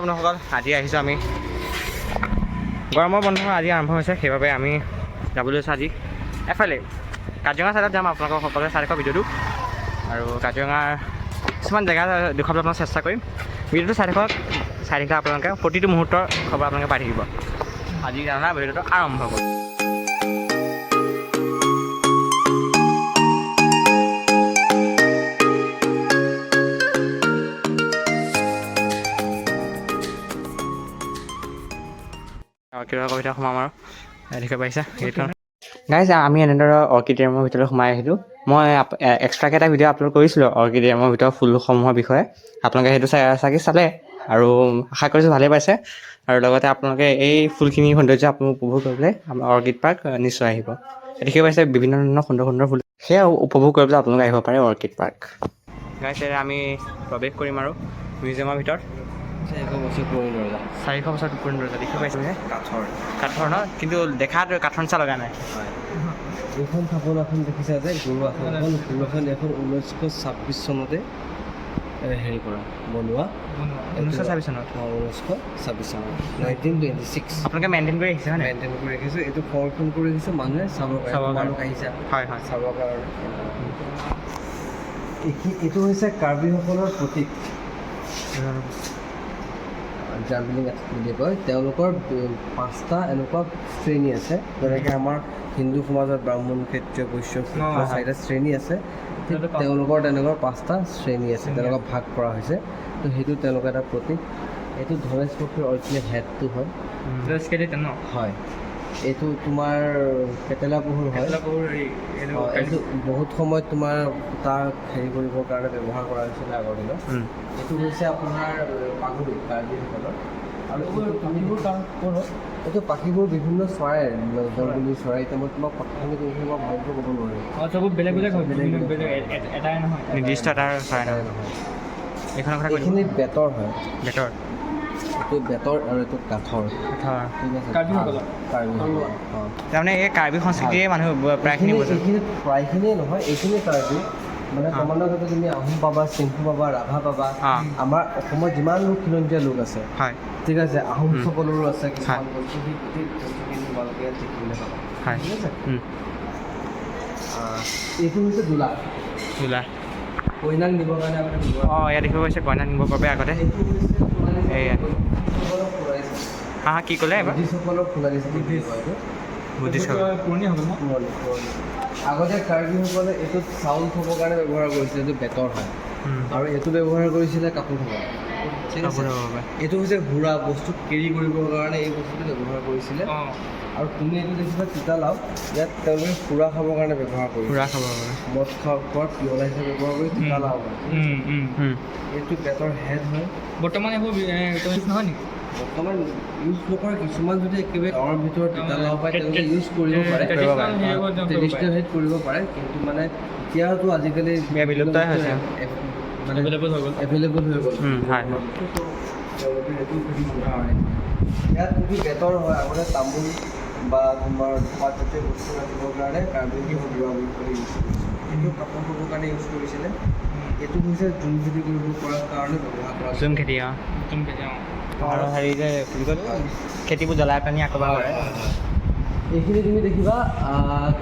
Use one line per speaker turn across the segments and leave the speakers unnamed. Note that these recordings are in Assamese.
বন্ধুসকল, আজি আহিছোঁ আমি গৰমৰ বন্ধ আজি আৰম্ভ হৈছে, সেইবাবে আমি যাবলৈ লৈছোঁ আজি এফালে কাজিৰঙা ছাইডত যাম। আপোনালোকক সকলোৱে চাই দেখুৱা ভিডিঅ'টো, আৰু কাজিৰঙাৰ কিছুমান জেগা দেখুৱাবলৈ আপোনাক চেষ্টা কৰিম। ভিডিঅ'টো চাই থাকিলে আপোনালোকে প্ৰতিটো মুহূৰ্তৰ খবৰ আপোনালোকে পাই থাকিব। আজি জানা ভিডিঅ'টো আৰম্ভ কৰোঁ। কিবা কবিতা সোমাম আৰু দেখিব পাৰিছা গেটখন। গাইজ, আমি এনেদৰে অৰ্কিডিয়ামৰ ভিতৰত সোমাই আহিলোঁ। মই এক্সট্ৰাকৈ এটা ভিডিঅ' আপলোড কৰিছিলোঁ অৰ্কিডিয়ামৰ ভিতৰত ফুলসমূহৰ বিষয়ে। আপোনালোকে সেইটো চালে আৰু আশা কৰিছোঁ ভালেই পাইছে, আৰু লগতে আপোনালোকে এই ফুলখিনিৰ সৌন্দৰ্য আপোনালোক উপভোগ কৰিবলৈ আমাৰ অৰ্কিড পাৰ্ক নিশ্চয় আহিব। দেখিব পাৰিছে বিভিন্ন ধৰণৰ সুন্দৰ সুন্দৰ ফুল, সেয়া উপভোগ কৰিবলৈ আপোনালোকে আহিব পাৰে অৰ্কিড পাৰ্ক। গাইজ, আমি প্ৰৱেশ কৰিম আৰু মিউজিয়ামৰ ভিতৰত। 400 বছৰ পুৰণি দৰ্জা দেখিব পাইছোঁ নে? কাঠৰ ন, কিন্তু দেখাত কাঠৰ নিচিনা লগা নাই।
এইখন থাপন এখন দেখিছা যে গৰু আসন, এখন 1926 চনতে হেৰি কৰা বনোৱা।
1926 চনত?
1926 চনত 1926
আপোনালোকে মেইনটেইন কৰি ৰাখিছে?
মেইনটেইন কৰি ৰাখিছোঁ। এইটো সংৰক্ষণ কৰি ৰাখিছোঁ, মানুহে চাবৰ কাৰণে আহিছে।
হয়,
চাবৰ কাৰণে। এইটো হৈছে কাৰ্বিসকলৰ প্ৰতীক, জাৰ্বিলিং বুলি কয়। তেওঁলোকৰ 5টা এনেকুৱা শ্ৰেণী আছে, যেনেকৈ আমাৰ হিন্দু সমাজত ব্ৰাহ্মণ, ক্ষত্ৰিয়, বৈশ্য, 4টা শ্ৰেণী আছে। তেওঁলোকৰ তেনেকুৱা 5টা শ্ৰেণী আছে, তেওঁলোকক ভাগ কৰা হৈছে। তো সেইটো তেওঁলোকৰ এটা প্ৰতীক। এইটো ধনেশ পক্ষীৰ অৰিজিনেল হেডটো হয়। হয়, এইটো তোমাৰ পেটেলা পহুৰ হয়। এইটো বহুত সময়ত তোমাৰ তাক হেৰি কৰিবৰ কাৰণে ব্যৱহাৰ কৰা হৈছিলে আগৰ দিনত। এইটো হৈছে আপোনাৰ পাগুৰি কাৰ্বিসকলৰ। আৰু পাখিবোৰ কাৰণ ক'ৰ হয়? এইটো পাখিবোৰ বিভিন্ন চৰাইৰ, জলগুলি চৰাই। এতিয়া মই তোমাক কথাখিনি কৈছোঁ, মই ভালকৈ ক'ব নোৱাৰিম।
বেলেগ এটাই নহয়, নিৰ্দিষ্ট এটাৰ চৰাই নহয়। এইখিনি বেতৰ হয়। বেতৰ? এইটো বেতৰ আৰু এইটো কাঠৰ। ঠিক আছে, কাৰ্বিসকলৰ। তাৰমানে এই কাৰ্বি সংস্কৃতিয়ে মানুহ প্ৰায়খিনি
প্ৰায়খিনিয়ে নহয়, এইখিনি কাৰ্বি মানে ক্ৰমান্বয়ে যাতে তুমি আহোম পাবা, চিংফু পাবা, ৰাভা পাবা। আমাৰ অসমত যিমান লোক খিলঞ্জীয়া লোক আছে, ঠিক আছে, আহোমসকলৰো আছে কিছুমান বস্তু, সেই গোটেই বস্তুখিনি তোমালোকে ইয়াত দেখিবলৈ পাবা। ঠিক আছে। এইটো হৈছে দোলা। কইনাক নিবৰ কাৰণে আগতে
ইয়াত দেখিব পাইছে, কইনাক নিবৰ বাবে আগতে কি ক'লে এবাৰ?
বুদ্ধিষ্টসকলৰ ফুলাৰী পুৰণি হ'ব ন? আগতে কাৰ্বিসকলে এইটোত চাউল থ'বৰ কাৰণে ব্যৱহাৰ কৰিছিলে, এইটো বেতৰ হয়। আৰু এইটো ব্যৱহাৰ কৰিছিলে কাপোৰ থ'বৰ। এইটো হৈছে ঘোঁৰা, বস্তু কেৰি কৰিবৰ কাৰণে এই বস্তুটো ব্যৱহাৰ কৰিছিলে। আৰু তুমি এইটো দেখিবা তিতালাও, ইয়াত তেওঁলোকে সুৰা খাবৰ কাৰণে ব্যৱহাৰ কৰিছে। মদ খোৱাৰ পিয়লা হিচাপে ব্যৱহাৰ কৰি তিতালাও হয়। এইটো বেতৰ হেড হয়।
বৰ্তমান এইবোৰ নহয় নেকি?
বৰ্তমান ইউজ নকৰে। কিছুমান যদি একেবাৰে গাঁৱৰ ভিতৰত তিতালাও পায়, তেওঁলোকে ইউজ কৰিব পাৰে, ট্ৰেডিশ্যনেল হেড কৰিব পাৰে। কিন্তু মানে এতিয়াতো আজিকালি
বিলুপ্তই হৈছে,
এভেইলেবল হৈ গ'ল। ইয়াত যদি বেতৰ হয়, আগতে তামোল বা তোমাৰ ধোপাত জাতীয় বস্তু ৰাখিবৰ কাৰণে কাৰ্বিক বুঢ়া বুলি ইউজ কৰিছিলে। কিন্তু কাপোৰ ধুবৰ কাৰণে ইউজ কৰিছিলে। এইটো হৈছে জুম খেতি কৰিব পৰাৰ কাৰণে ব্যৱহাৰ কৰা।
জুম খেতি আৰু হেৰি যে কি কয়, খেতিবোৰ জ্বলাই পানি আকৌ কৰে।
এইখিনি তুমি দেখিবা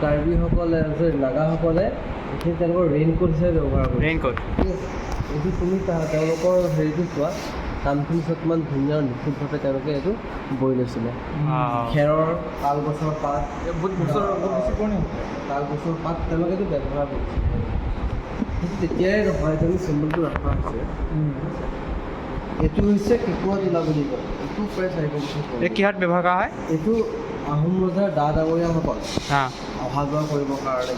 কাৰ্বিসকলে, নাগাসকলে এইখিনি তেওঁলোকৰ ৰেইনকোট হিচাপে ব্যৱহাৰ কৰে।
ৰেইনকোট।
ঠিক আছে। এইটো তুমি তেওঁলোকৰ হেৰিটো চোৱা, কাণখিনি কিমান ধুনীয়া নিখুঁতভাৱে তেওঁলোকে এইটো বৈ লৈছিলে। খেৰৰ তাল গছৰ পাত, তেওঁলোকে এইটো ব্যৱহাৰ কৰিছিলে। সেইটো তেতিয়াই নহয়, তুমি চিম্বলটো ৰখা হৈছে। এইটো হৈছে কেঁকুৰা তোলা বুলি কয়। এইটো প্ৰায় 4 বছৰ।
কিহত ব্যৱহাৰ কৰা হয়?
এইটো আহোম ৰজাৰ ডা ডাঙৰীয়াসকল অহা যোৱা কৰিবৰ কাৰণে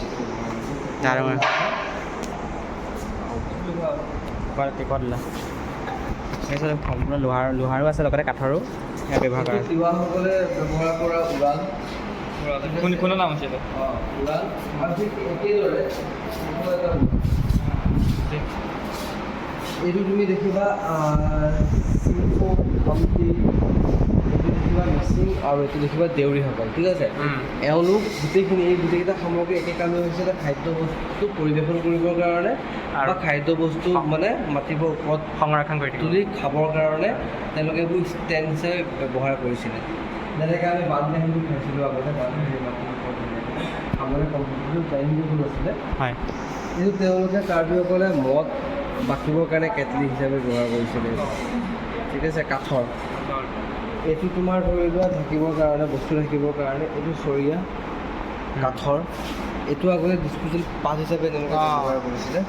সম্পূৰ্ণ লোহাৰো আছে, লগতে কাঠৰো ব্যৱহাৰ কৰা।
তিৱাসকলে ব্যৱহাৰ কৰা উৰাল।
কোনো নাম আছে
উৰাল। আৰু ঠিক একেদৰে এইটো তুমি দেখিবা চিংফু, হম্পি, এইটো দেখিব দেখিবা মিচিং আৰু এইটো দেখিবা দেউৰীসকল, ঠিক আছে? এওঁলোক গোটেইখিনি এই গোটেইকেইটা সামগ্ৰী একে কামেই হৈছে যে খাদ্য বস্তু পৰিৱেশন কৰিবৰ কাৰণে বা খাদ্য বস্তু মানে মাটিবৰ ওপৰত
সংৰক্ষণ কৰি
তুলি খাবৰ কাৰণে তেওঁলোকে এইবোৰ ষ্টেণ্ড হিচাপে ব্যৱহাৰ কৰিছিলে। যেনেকৈ আমি বানকাহিনী খাইছিলোঁ আগতে, বানকাহিনী মাটিৰ ওপৰত আগতে কম্পিউটাৰ ডাইনিং আছিলে।
হয়,
কিন্তু তেওঁলোকে কাৰ্বিসকলে মদ বাকিবৰ কাৰণে কেটলি হিচাপে ব্যৱহাৰ কৰিছিলে, ঠিক আছে? কাঠৰ এইটো তোমাৰ ধৰি লোৱা থাকিবৰ কাৰণে বস্তু ৰাখিবৰ কাৰণে এইটো চৰিয়া কাঠৰ, এইটো আগতে ডিছপ'জেল পাত হিচাপে তেওঁলোকে ব্যৱহাৰ কৰিছিলে।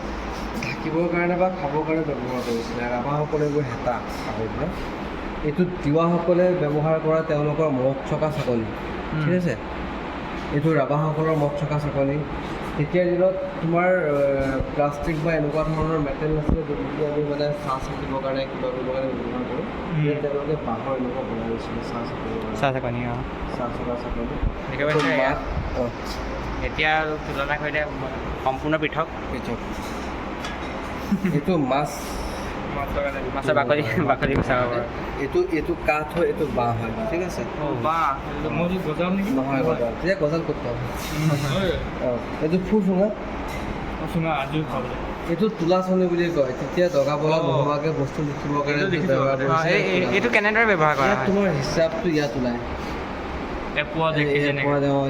ঢাকিবৰ কাৰণে বা খাবৰ কাৰণে ব্যৱহাৰ কৰিছিলে। ৰাভাসকলে এইবোৰ হেতা আগতে। এইটো তিৱাসকলে ব্যৱহাৰ কৰা তেওঁলোকৰ মদ থকা চাকনি, ঠিক আছে? এইটো ৰাভাসকলৰ মদ থকা চাকনি। তেতিয়াৰ দিনত তোমাৰ প্লাষ্টিক বা এনেকুৱা ধৰণৰ মেটেল নাছিলে যোনটো আমি মানে চাহ চাকিবৰ কাৰণে কিবা কৰিবৰ কাৰণে ব্যৱহাৰ কৰোঁ। তেওঁলোকে বাঁহৰ এনেকুৱা বনাই লৈছিলে চাহ চাকিবৰ কাৰণে,
চাহ চাকনি।
চাহ চকা চাকনি।
এতিয়া তুলনা কৰিলে সম্পূৰ্ণ পৃথক।
এইটো
মাছৰ বাকলি গুচাব পাৰোঁ।
এইটো কাঠ হয়, এইটো বাঁহ হয়, ঠিক আছে? নহয় গজাল, তেতিয়া গজাল ক'ত পাব? এইটো চুঙা। এইটো তোলাচনী বুলি কয়। তেতিয়া দগা বগা নোহোৱাকৈ বস্তু লিখিবৰ কাৰণে ব্যৱহাৰ কৰিছে।
এইটো কেনেদৰে ব্যৱহাৰ কৰা
ইয়াত তোমাৰ হিচাপটো ইয়াত ওলায়,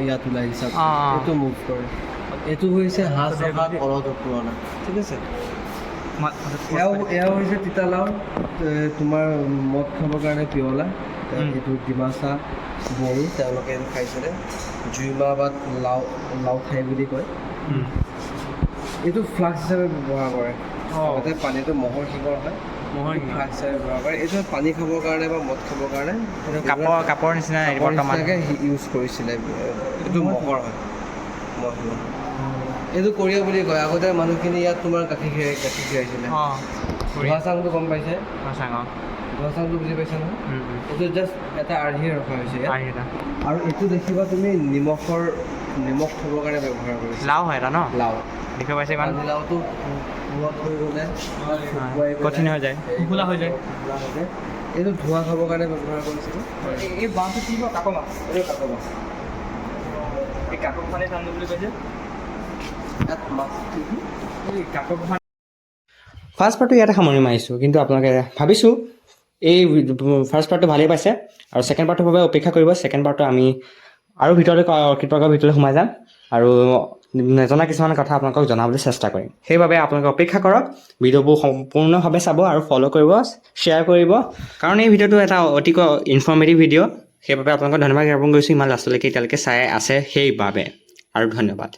ইয়াত ওলাই হিচাপ, এইটো মুভ কৰে। এইটো হৈছে সাজ ৰখা কলহৰ পুৰণা, ঠিক আছে? এয়াও হৈছে তিতালাও, তোমাৰ মদ খাবৰ কাৰণে পিয়লা। এইটো ডিমাচা বড়ো, তেওঁলোকে এইটো খাইছিলে। জুইমা বা লাও ঠাই বুলি কয়। এইটো ফ্লাক্স হিচাপে ব্যৱহাৰ কৰে। আগতে পানীটো মহৰ শিঙৰ হয়, ফ্লাক্স হিচাপে ব্যৱহাৰ কৰে। এইটো পানী খাবৰ কাৰণে বা মদ খাবৰ কাৰণে
কাপৰ নিচিনা
ইউজ কৰিছিলে। এইটো মহৰ হয়, এইটো কৰিয়া বুলি কয়। আগতে মানুহখিনি ইয়াত তোমাৰ গাখীৰ খীৰাইছিলে। ধোৱা চাংটো গম পাইছে? ধোৱা চাংটো বুজি পাইছা নহয়? এইটো জাষ্ট এটা আৰ্হিয়ে ৰখা হৈছে ইয়াত। আৰু এইটো দেখিবা তুমি নিমখ থ'বৰ কাৰণে ব্যৱহাৰ কৰিছে।
লাও হয় এটা ন?
লাও
দেখিব পাইছে ইমান
লাওটো পুৰত হৈ গ'লে
কঠিন হৈ যায়, ফোফোলা হৈ যায়।
এইটো ধোঁৱা খাবৰ কাৰণে ব্যৱহাৰ কৰিছিলোঁ।
এই বাঁহটো কি কয়? কাকৰ মাছ।
এইটো কাকৰ মাছ।
এই কাকৰ গোসানী চান্দু বুলি কৈছে।
ইয়াত মাছ
এই কাকৰ গোসানী। ফাৰ্ষ্ট পাৰ্টটো ইয়াতে সামৰি মাৰিছোঁ, কিন্তু আপোনালোকে ভাবিছোঁ এই ফাৰ্ষ্ট পাৰ্টটো ভালেই পাইছে আৰু ছেকেণ্ড পাৰ্টটোৰ বাবে অপেক্ষা কৰিব। ছেকেণ্ড পাৰ্টটো আমি আৰু ভিতৰলৈ অৰ্কিড পাৰ্কৰ ভিতৰলৈ সোমাই যাম আৰু নজনা কিছুমান কথা আপোনালোকক জনাবলৈ চেষ্টা কৰিম। সেইবাবে আপোনালোকে অপেক্ষা কৰক, ভিডিঅ'বোৰ সম্পূৰ্ণভাৱে চাব আৰু ফ'ল' কৰিব, শ্বেয়াৰ কৰিব, কাৰণ এই ভিডিঅ'টো এটা অতিকৈ ইনফৰ্মেটিভ ভিডিঅ'। সেইবাবে আপোনালোকক ধন্যবাদ জ্ঞাপন কৰিছোঁ ইমান লাষ্টলৈকে এতিয়ালৈকে চাই আছে সেইবাবে, আৰু ধন্যবাদ।